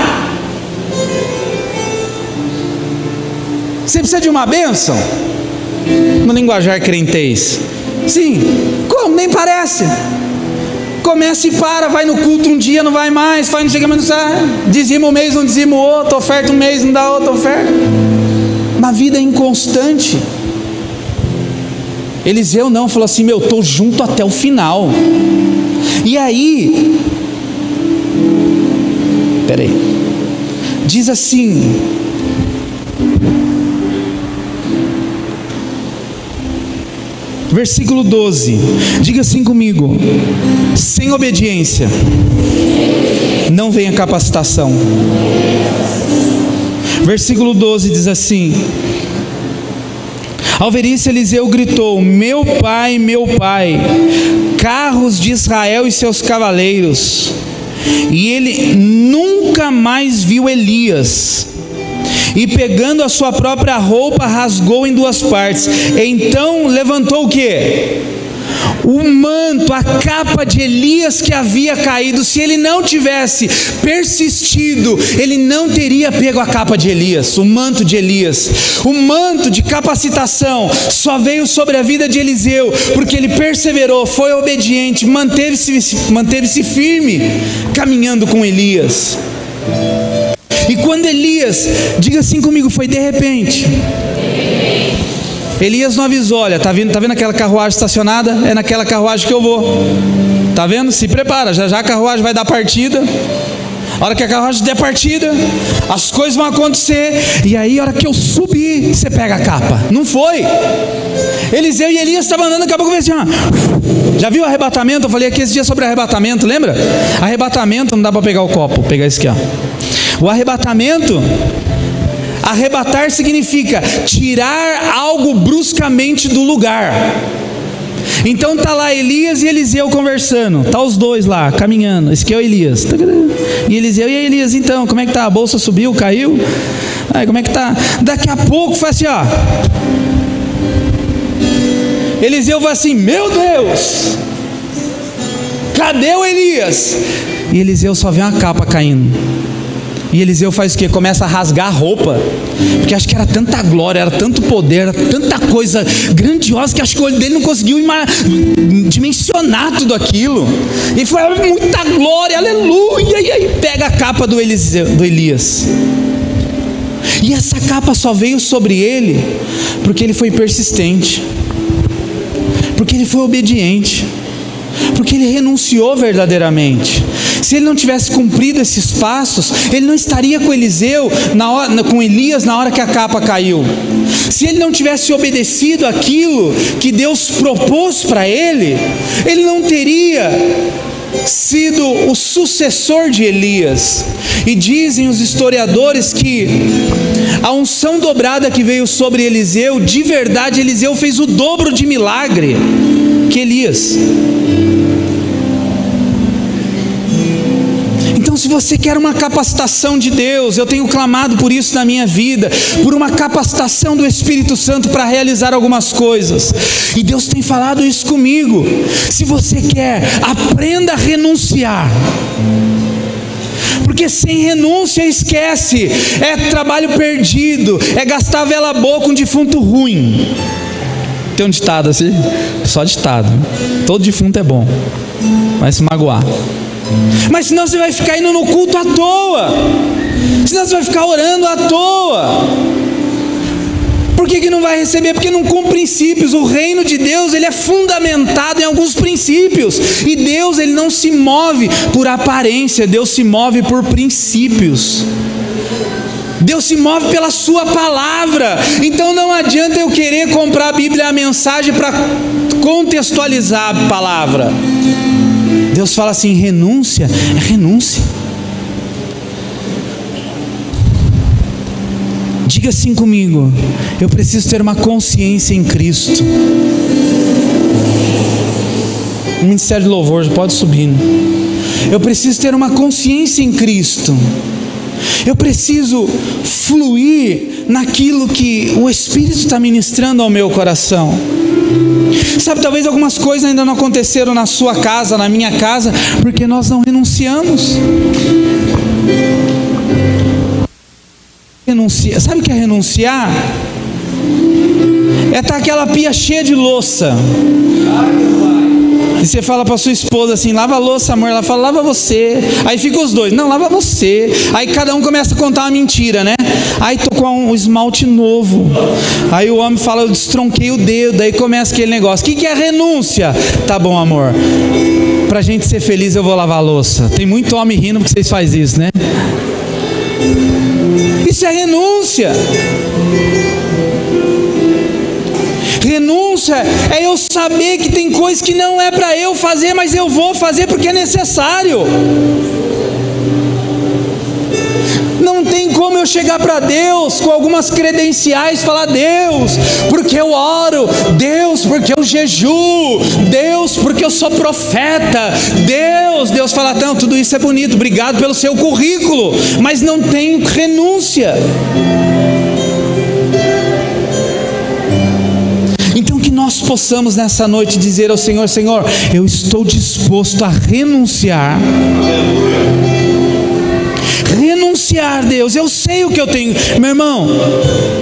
Você precisa de uma bênção? No linguajar crentez. Sim, como? Nem parece. Começa e para, vai no culto um dia, não vai mais, faz não sei o que, mas não sai. Dizima um mês, não dizima o outro, oferta um mês, não dá outra oferta. Uma vida inconstante. Eliseu não, falou assim, eu estou junto até o final. E aí, peraí, diz assim, versículo 12, diga assim comigo: sem obediência não vem a capacitação. Versículo 12 diz assim: ao ver isso, Eliseu gritou, meu pai, carros de Israel e seus cavaleiros. E ele nunca mais viu Elias. E pegando a sua própria roupa, rasgou em duas partes. Então levantou o quê? O manto, a capa de Elias que havia caído. Se ele não tivesse persistido, ele não teria pego a capa de Elias, o manto de Elias. O manto de capacitação só veio sobre a vida de Eliseu, porque ele perseverou, foi obediente, manteve-se firme, caminhando com Elias. E quando Elias, diga assim comigo, foi de repente. Elias não avisou, olha, tá vendo aquela carruagem estacionada? É naquela carruagem que eu vou. Tá vendo? Se prepara, já a carruagem vai dar partida. A hora que a carruagem der partida, as coisas vão acontecer. E aí, a hora que eu subir, você pega a capa. Não foi. Eliseu e Elias estavam andando, daqui a pouco veio assim, já viu o arrebatamento? Eu falei aqui esse dia sobre arrebatamento, lembra? Arrebatamento, não dá para pegar o copo, vou pegar esse aqui, ó. O arrebatamento, arrebatar significa tirar algo bruscamente do lugar. Então tá lá Elias e Eliseu conversando, tá os dois lá, caminhando, esse aqui é o Elias, e Eliseu, e aí Elias, então, como é que tá? A bolsa subiu, caiu? Aí, como é que tá? Daqui a pouco faz assim, ó, Eliseu vai assim, meu Deus, cadê o Elias? E Eliseu só vê uma capa caindo. E Eliseu faz o quê? Começa a rasgar a roupa, porque acho que era tanta glória, era tanto poder, era tanta coisa grandiosa, que acho que o olho dele não conseguiu dimensionar tudo aquilo. E foi muita glória, aleluia. E aí pega a capa do Elias. E essa capa só veio sobre ele porque ele foi persistente, porque ele foi obediente, porque ele renunciou verdadeiramente. Se ele não tivesse cumprido esses passos, ele não estaria com com Elias na hora que a capa caiu. Se ele não tivesse obedecido aquilo que Deus propôs para ele, ele não teria sido o sucessor de Elias. E dizem os historiadores que a unção dobrada que veio sobre Eliseu, de verdade, Eliseu fez o dobro de milagre que Elias. Então, se você quer uma capacitação de Deus, eu tenho clamado por isso na minha vida, por uma capacitação do Espírito Santo para realizar algumas coisas, e Deus tem falado isso comigo. Se você quer, aprenda a renunciar, porque sem renúncia, esquece, é trabalho perdido, é gastar vela boa com defunto ruim. Tem um ditado assim? Só ditado. Todo defunto é bom, vai se magoar. Mas senão você vai ficar indo no culto à toa, senão você vai ficar orando à toa. Por que não vai receber? Porque não cumpre princípios. O reino de Deus, ele é fundamentado em alguns princípios, e Deus, ele não se move por aparência, Deus se move por princípios. Deus se move pela sua palavra. Então não adianta eu querer comprar a Bíblia, a mensagem, para contextualizar a palavra. Deus fala assim: renúncia é renúncia. Diga assim comigo: eu preciso ter uma consciência em Cristo. O Ministério de Louvor pode subir. Eu preciso ter uma consciência em Cristo. Eu preciso fluir naquilo que o Espírito está ministrando ao meu coração. Sabe, talvez algumas coisas ainda não aconteceram na sua casa, na minha casa, porque nós não renunciamos. Sabe o que é renunciar? É estar aquela pia cheia de louça, e você fala para sua esposa assim: lava a louça, amor. Ela fala: lava você. Aí fica os dois: não, lava você. Aí cada um começa a contar uma mentira, né? Aí tô com um esmalte novo. Aí o homem fala: eu destronquei o dedo. Aí começa aquele negócio. O que é renúncia? Tá bom, amor, pra gente ser feliz eu vou lavar a louça. Tem muito homem rindo porque vocês fazem isso, né? Isso é renúncia. Renúncia é eu saber que tem coisas que não é para eu fazer, mas eu vou fazer porque é necessário. Não tem como eu chegar para Deus com algumas credenciais e falar: Deus, porque eu oro, Deus, porque eu jejuo, Deus, porque eu sou profeta, Deus fala: não, tudo isso é bonito, obrigado pelo seu currículo, mas não tem renúncia. Então que nós possamos nessa noite dizer ao Senhor: Senhor, eu estou disposto a renunciar. Renunciar, Deus, eu sei o que eu tenho. Meu irmão,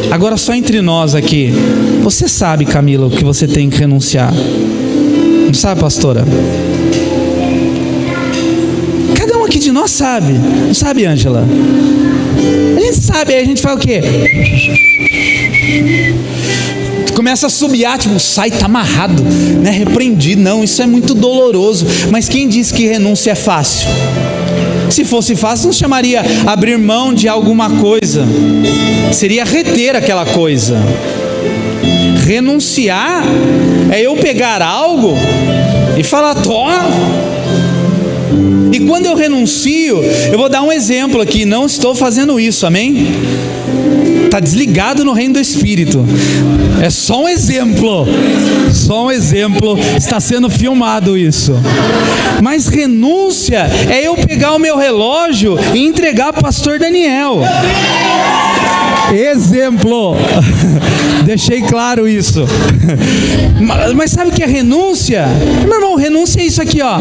agora só entre nós aqui, você sabe, Camila, o que você tem que renunciar? Não sabe, pastora? Cada um aqui de nós sabe. Não sabe, Ângela? A gente sabe, aí a gente faz o quê? Começa a subiar, tipo, sai, tá amarrado, né? Repreendido. Não, isso é muito doloroso. Mas quem disse que renúncia é fácil? Se fosse fácil, não chamaria abrir mão de alguma coisa, seria reter aquela coisa. Renunciar é eu pegar algo e falar: toma. E quando eu renuncio, eu vou dar um exemplo aqui, não estou fazendo isso, amém? Está desligado no reino do Espírito. É só um exemplo. Só um exemplo. Está sendo filmado isso. Mas renúncia é eu pegar o meu relógio e entregar para o pastor Daniel. Exemplo. Deixei claro isso. Mas sabe o que é renúncia? Meu irmão, renúncia é isso aqui, ó.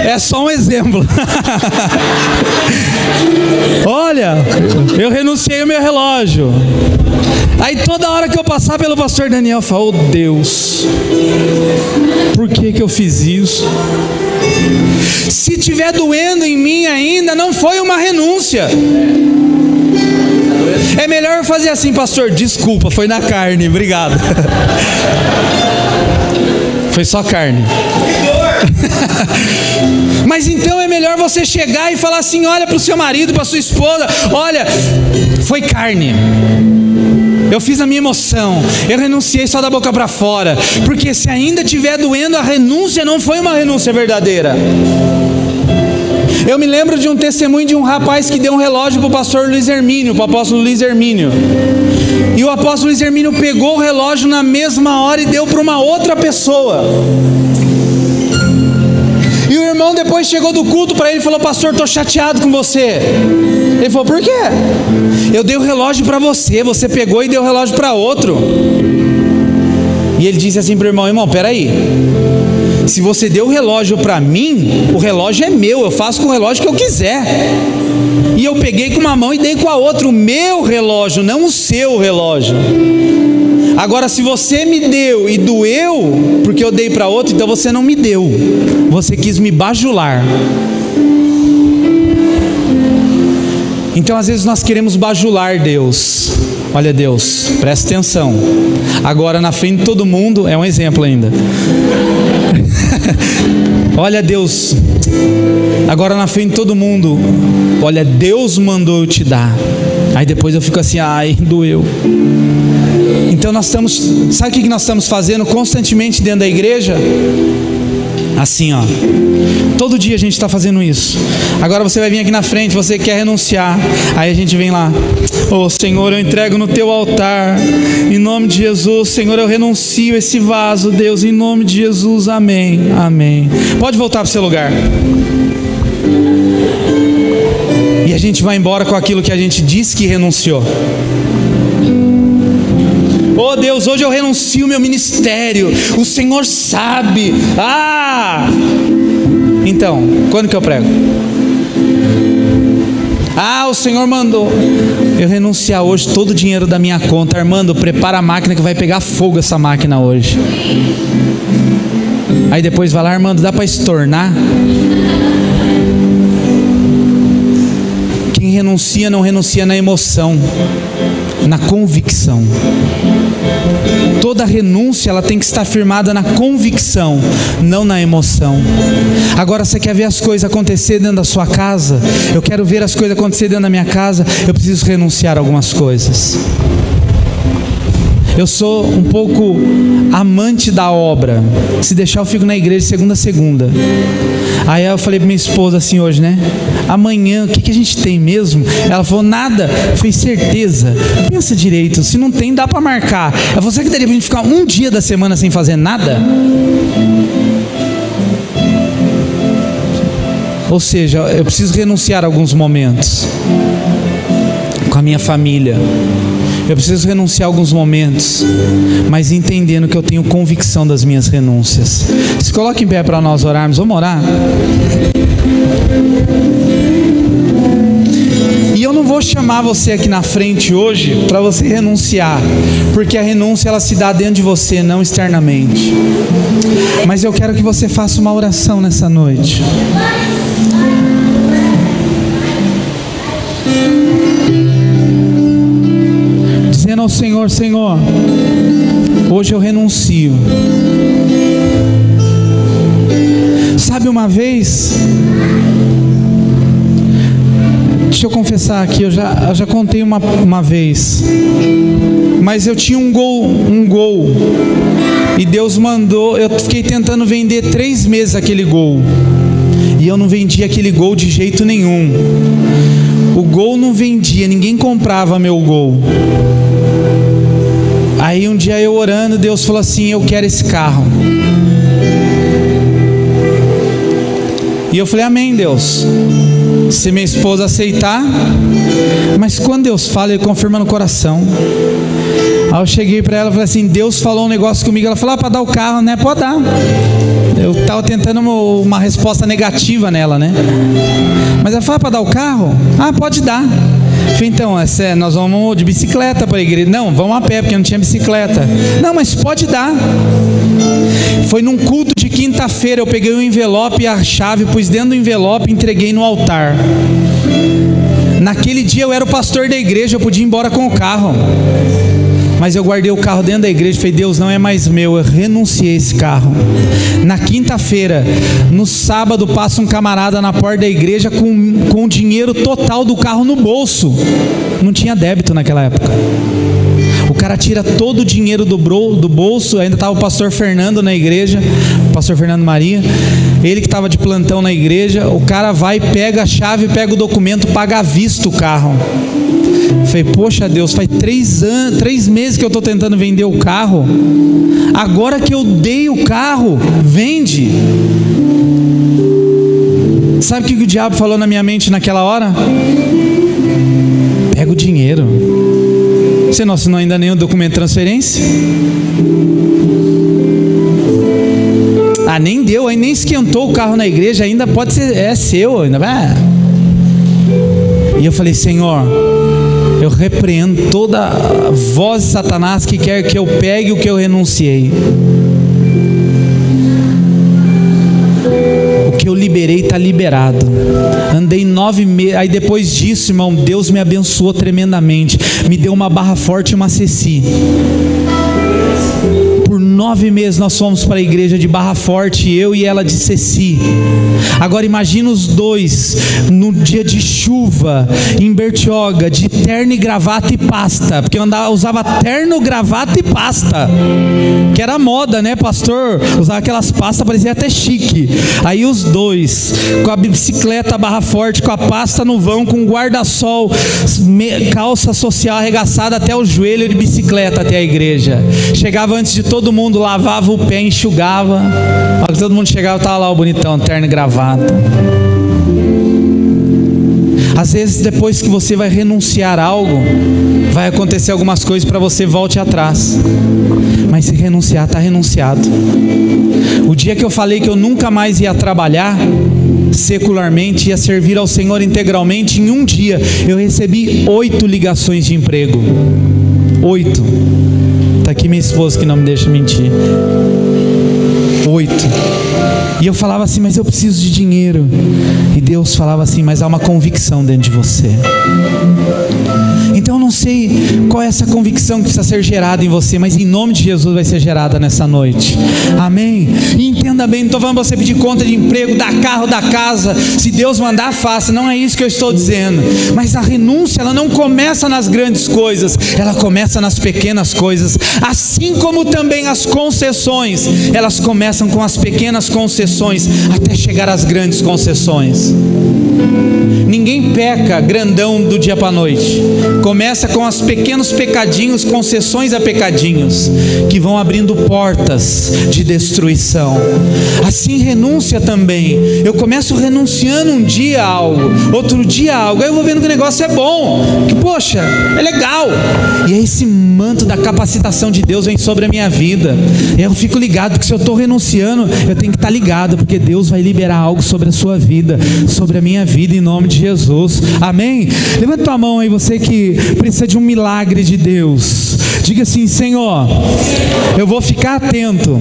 É só um exemplo. Olha, eu renunciei ao meu relógio. Aí toda hora que eu passar pelo pastor Daniel, eu falo: oh Deus, por que eu fiz isso? Se estiver doendo em mim ainda, não foi uma renúncia. É melhor fazer assim: pastor, desculpa, foi na carne, obrigado. Foi só carne. Mas Mas então é melhor você chegar e falar assim: olha para o seu marido, para a sua esposa: olha, foi carne, eu fiz a minha emoção, eu renunciei só da boca para fora. Porque se ainda estiver doendo, a renúncia não foi uma renúncia verdadeira. Eu me lembro de um testemunho de um rapaz que deu um relógio para o pastor Luiz Hermínio, para o apóstolo Luiz Hermínio. E o apóstolo Luiz Hermínio pegou o relógio na mesma hora e deu para uma outra pessoa. E o irmão depois chegou do culto para ele e falou: pastor, estou chateado com você. Ele falou: por quê? Eu dei o relógio para você, você pegou e deu o relógio para outro. E ele disse assim para o irmão: irmão, peraí, se você deu o relógio para mim, o relógio é meu, eu faço com o relógio que eu quiser. E eu peguei com uma mão e dei com a outra, o meu relógio, não o seu relógio. Agora, se você me deu e doeu porque eu dei para outro, então você não me deu, você quis me bajular. Então às vezes nós queremos bajular Deus. Olha, Deus, presta atenção, agora na frente de todo mundo, é um exemplo ainda. Olha, Deus, agora na frente de todo mundo, olha, Deus mandou eu te dar. Aí depois eu fico assim: ai, doeu. Então nós estamos, sabe o que nós estamos fazendo constantemente dentro da igreja? Assim, ó, todo dia a gente está fazendo isso. Agora você vai vir aqui na frente, você quer renunciar, aí a gente vem lá: ô Senhor, eu entrego no teu altar, em nome de Jesus. Senhor, eu renuncio esse vaso, Deus, em nome de Jesus, amém, amém. Pode voltar para o seu lugar. E a gente vai embora com aquilo que a gente disse que renunciou. Oh Deus, hoje eu renuncio meu ministério, o Senhor sabe. Então, quando que eu prego? O Senhor mandou eu renunciar hoje todo o dinheiro da minha conta. Armando, prepara a máquina que vai pegar fogo essa máquina hoje. Aí depois vai lá: Armando, dá para estornar? Quem renuncia não renuncia na emoção, na convicção. Toda renúncia ela tem que estar firmada na convicção, não na emoção. Agora, você quer ver as coisas acontecer dentro da sua casa? Eu quero ver as coisas acontecer dentro da minha casa. Eu preciso renunciar a algumas coisas. Eu sou um pouco amante da obra. Se deixar eu fico na igreja segunda a segunda. Aí eu falei para minha esposa assim hoje, né? Amanhã, o que a gente tem mesmo? Ela falou: nada. Eu falei: certeza? Pensa direito, se não tem, dá para marcar. Ela falou: será que daria para a gente ficar um dia da semana sem fazer nada? Ou seja, eu preciso renunciar a alguns momentos com a minha família. Eu preciso renunciar a alguns momentos, mas entendendo que eu tenho convicção das minhas renúncias. Se coloque em pé para nós orarmos. Vamos orar? E eu não vou chamar você aqui na frente hoje para você renunciar, porque a renúncia ela se dá dentro de você, não externamente. Mas eu quero que você faça uma oração nessa noite. Dizendo ao Senhor: Senhor, hoje eu renuncio. Sabe, uma vez, deixa eu confessar aqui, eu já contei uma vez, mas eu tinha um gol, e Deus mandou, eu fiquei tentando vender 3 meses aquele gol, e eu não vendia aquele gol de jeito nenhum. O gol não vendia, ninguém comprava meu gol. Aí um dia eu orando, Deus falou assim: eu quero esse carro. E eu falei: amém, Deus, se minha esposa aceitar. Mas quando Deus fala, Ele confirma no coração. Aí eu cheguei para ela e falei assim: Deus falou um negócio comigo. Ela falou: para dar o carro, né? Pode dar. Eu estava tentando uma resposta negativa nela, né? Mas ela falou: para dar o carro? Pode dar. Eu falei: então, nós vamos de bicicleta para a igreja. Não, vamos a pé, porque não tinha bicicleta. Não, mas pode dar. Foi num culto de quinta-feira, eu peguei o envelope e a chave, pus dentro do envelope e entreguei no altar. Naquele dia eu era o pastor da igreja, eu podia ir embora com o carro. Mas eu guardei o carro dentro da igreja e falei, Deus, não é mais meu, eu renunciei a esse carro. Na quinta-feira, no sábado, passa um camarada na porta da igreja com o dinheiro total do carro no bolso. Não tinha débito naquela época. O cara tira todo o dinheiro do bolso. Ainda estava o pastor Fernando na igreja, o pastor Fernando Maria, ele que estava de plantão na igreja. O cara vai, pega a chave, pega o documento, paga à vista o carro. Falei, poxa Deus, faz 3 meses que eu estou tentando vender o carro, agora que eu dei o carro, vende. Sabe o que o diabo falou na minha mente naquela hora? Pega o dinheiro. Você não assinou ainda nem o documento de transferência? Nem deu, aí nem esquentou o carro na igreja, ainda pode ser, é seu, ainda vai. E eu falei, Senhor, eu repreendo toda voz de Satanás que quer que eu pegue o que eu renunciei. O que eu liberei está liberado. Andei 9 meses, aí depois disso, irmão, Deus me abençoou tremendamente. Me deu uma barra forte e uma ceci. Por 9 meses nós fomos para a igreja de Barra Forte, eu e ela de Ceci. Agora imagina os dois no dia de chuva em Bertioga, de terno e gravata e pasta, porque eu usava terno, gravata e pasta, que era moda, né, pastor? Usava aquelas pastas, parecia até chique. Aí os dois com a bicicleta Barra Forte, com a pasta no vão, com guarda-sol, calça social arregaçada até o joelho, de bicicleta até a igreja. Chegava antes de todo mundo, lavava o pé, enxugava. Quando todo mundo chegava, estava lá o bonitão, terno e gravata. Às vezes depois que você vai renunciar a algo, vai acontecer algumas coisas para você volte atrás. Mas se renunciar, está renunciado. O dia que eu falei que eu nunca mais ia trabalhar secularmente, ia servir ao Senhor integralmente, em um dia eu recebi 8 ligações de emprego. 8. Está aqui minha esposa que não me deixa mentir. 8. E eu falava assim, mas eu preciso de dinheiro. E Deus falava assim, mas há uma convicção dentro de você. Então eu não sei qual é essa convicção que precisa ser gerada em você, mas em nome de Jesus vai ser gerada nessa noite. Amém? E entenda bem, não estou falando para você pedir conta de emprego, dar carro, dar casa. Se Deus mandar, faça. Não é isso que eu estou dizendo. Mas a renúncia, ela não começa nas grandes coisas, ela começa nas pequenas coisas. Assim como também as concessões, elas começam com as pequenas concessões até chegar às grandes concessões. Ninguém peca grandão do dia para a noite. Começa com os pequenos pecadinhos, concessões a pecadinhos, que vão abrindo portas de destruição. Assim renúncia também. Eu começo renunciando um dia a algo, outro dia a algo, aí eu vou vendo que o negócio é bom, que poxa, é legal. E aí esse manto da capacitação de Deus vem sobre a minha vida. Eu fico ligado, porque se eu estou renunciando, eu tenho que estar ligado, porque Deus vai liberar algo sobre a sua vida, sobre a minha vida, em nome de Jesus. Amém? Levanta tua mão aí, você que precisa de um milagre de Deus. Diga assim, Senhor, eu vou ficar atento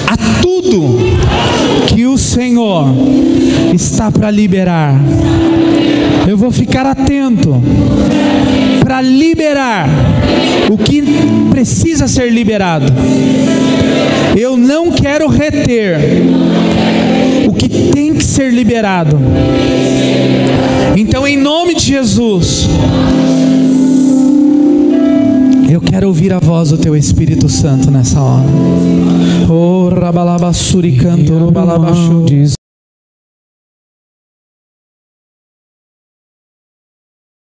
a tudo que o Senhor está para liberar. Eu vou ficar atento para liberar o que precisa ser liberado. Eu não quero reter o que tem que ser liberado. Então, em nome de Jesus, eu quero ouvir a voz do Teu Espírito Santo nessa hora. Oh, rabalabasuri canto, rabalabashu.